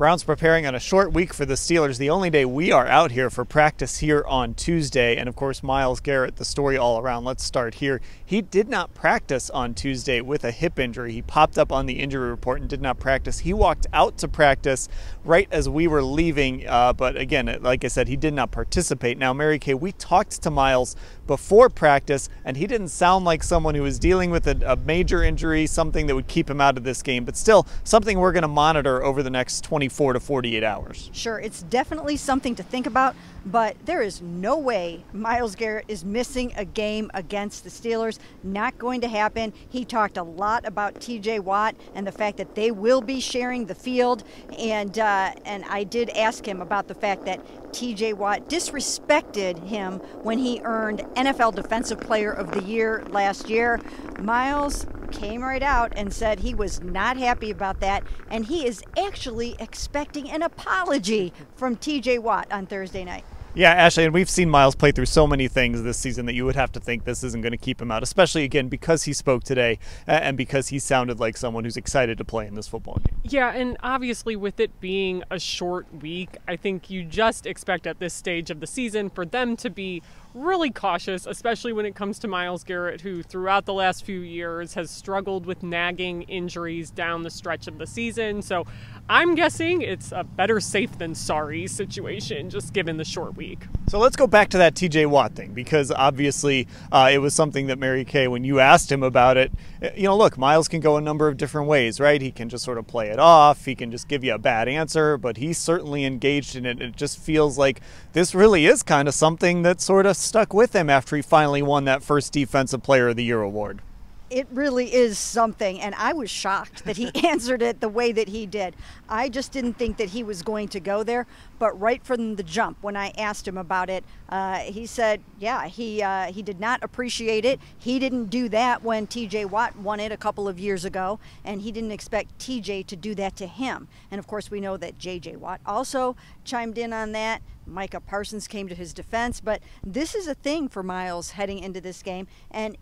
Browns preparing on a short week for the Steelers, the only day we are out here for practice here on Tuesday. And of course, Myles Garrett, the story all around. Let's start here. He did not practice on Tuesday with a hip injury. He popped up on the injury report and did not practice. He walked out to practice right as we were leaving. But again, like I said, he did not participate. Now, Mary Kay, we talked to Myles before practice, and he didn't sound like someone who was dealing with a major injury, something that would keep him out of this game, but still something we're going to monitor over the next 24 to 48 hours. Sure, it's definitely something to think about, but there is no way Myles Garrett is missing a game against the Steelers. Not going to happen. He talked a lot about TJ Watt and the fact that they will be sharing the field, and I did ask him about the fact that TJ Watt disrespected him when he earned NFL Defensive Player of the Year last year. Myles came right out and said he was not happy about that, and he is actually expecting an apology from TJ Watt on Thursday night. Yeah, Ashley, and we've seen Myles play through so many things this season that you would have to think this isn't going to keep him out, especially, again, because he spoke today and because he sounded like someone who's excited to play in this football game. Yeah, and obviously with it being a short week, I think you just expect at this stage of the season for them to be really cautious, especially when it comes to Myles Garrett, who throughout the last few years has struggled with nagging injuries down the stretch of the season. So I'm guessing it's a better safe than sorry situation, just given the short week. So let's go back to that TJ Watt thing, because obviously it was something that Mary Kay, when you asked him about it, look, Myles can go a number of different ways, right? He can just sort of play it off. He can just give you a bad answer, but he's certainly engaged in it. It just feels like this really is kind of something that sort of stuck with him after he finally won that first Defensive Player of the Year award. It really is something, and I was shocked that he answered it the way that he did. I just didn't think that he was going to go there, but right from the jump, when I asked him about it, he said, yeah, he did not appreciate it. He didn't do that when TJ Watt won it a couple of years ago, and he didn't expect TJ to do that to him. And of course, we know that JJ Watt also chimed in on that. Micah Parsons came to his defense, but this is a thing for Myles heading into this game, and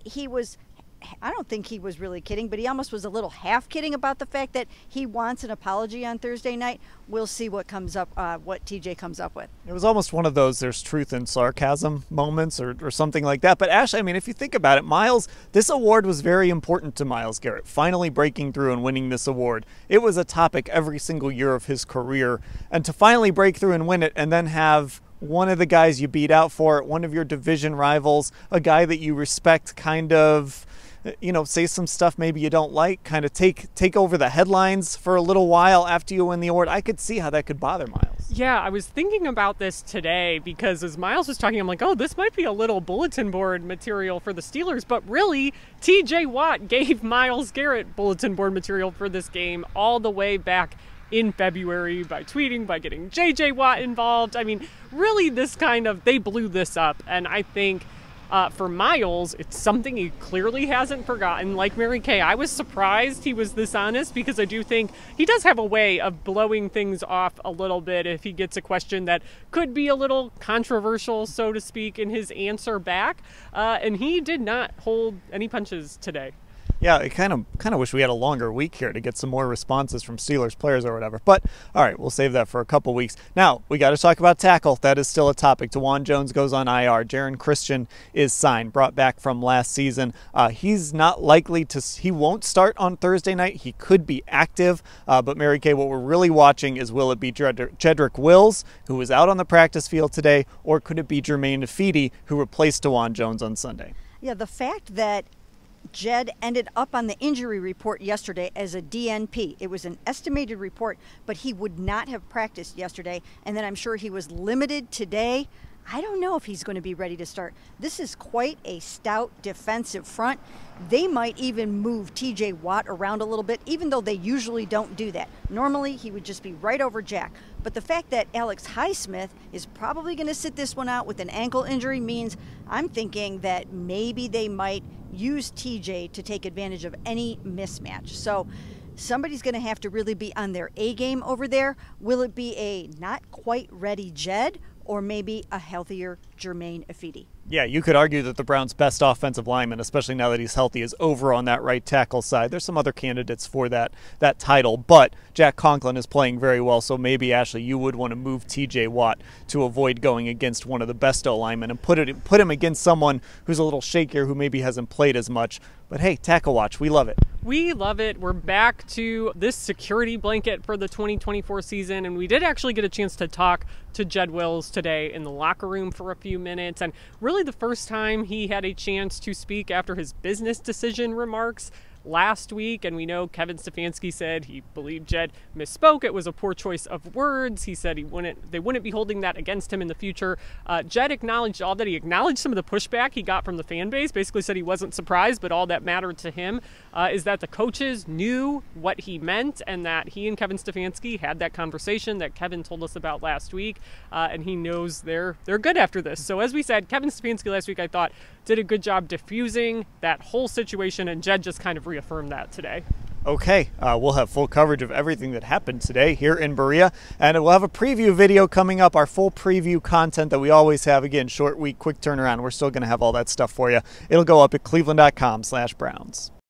I don't think he was really kidding, but he almost was a little half kidding about the fact that he wants an apology on Thursday night. We'll see what comes up, what TJ comes up with. It was almost one of those there's truth in sarcasm moments or something like that. But Ashley, I mean, if you think about it, Myles, this award was very important to Myles Garrett, finally breaking through and winning this award. It was a topic every single year of his career. And to finally break through and win it and then have one of the guys you beat out for it, one of your division rivals, a guy that you respect kind of, say some stuff maybe you don't like, kind of take over the headlines for a little while after you win the award. I could see how that could bother Myles. Yeah, I was thinking about this today because as Myles was talking, I'm like, oh, this might be a little bulletin board material for the Steelers, but really, TJ Watt gave Myles Garrett bulletin board material for this game all the way back in February by tweeting, by getting JJ Watt involved. I mean, really they blew this up, and I think for Myles, it's something he clearly hasn't forgotten. Like Mary Kay, I was surprised he was this honest because I do think he does have a way of blowing things off a little bit if he gets a question that could be a little controversial, so to speak, in his answer back. And he did not hold any punches today. Yeah, I kind of wish we had a longer week here to get some more responses from Steelers players or whatever. But, all right, we'll save that for a couple weeks. Now, we got to talk about tackle. That is still a topic. Dawand Jones goes on IR. Jaron Christian is signed, brought back from last season. He's not likely to – he won't start on Thursday night. He could be active. But, Mary Kay, what we're really judging is will it be Jed Wills, who was out on the practice field today, or could it be Jermaine Ifedi, who replaced Dawand Jones on Sunday? Yeah, the fact that Jed ended up on the injury report yesterday as a DNP. It was an estimated report, but he would not have practiced yesterday, and then I'm sure he was limited today. I don't know if he's going to be ready to start. This is quite a stout defensive front. They might even move TJ Watt around a little bit, even though they usually don't do that. Normally, he would just be right over Jack. But the fact that Alex Highsmith is probably going to sit this one out with an ankle injury means I'm thinking that maybe they might use TJ to take advantage of any mismatch. So somebody's going to have to really be on their A game over there. Will it be a not quite ready Jed, or maybe a healthier Jermaine Ifedi. Yeah, you could argue that the Browns' best offensive lineman, especially now that he's healthy, is over on that right tackle side. There's some other candidates for that title, but Jack Conklin is playing very well, so maybe, Ashley, you would want to move T.J. Watt to avoid going against one of the best O-linemen and put him against someone who's a little shakier, who maybe hasn't played as much. But hey, tackle watch, we love it. We love it. We're back to this security blanket for the 2024 season, and we did actually get a chance to talk to Jed Wills today in the locker room for a few minutes, and really the first time he had a chance to speak after his business decision remarks last week. And we know Kevin Stefanski said he believed Jed misspoke. It was a poor choice of words. He said they wouldn't be holding that against him in the future. Jed acknowledged all that. He acknowledged some of the pushback he got from the fan base, basically said he wasn't surprised, but all that mattered to him is that the coaches knew what he meant, and that he and Kevin Stefanski had that conversation that Kevin told us about last week, and he knows they're good after this. So as we said, Kevin Stefanski last week, I thought, did a good job diffusing that whole situation, and Jed just kind of reaffirmed that today. Okay, we'll have full coverage of everything that happened today here in Berea, and we'll have a preview video coming up, our full preview content that we always have. Again, short week, quick turnaround. We're still going to have all that stuff for you. It'll go up at cleveland.com/Browns.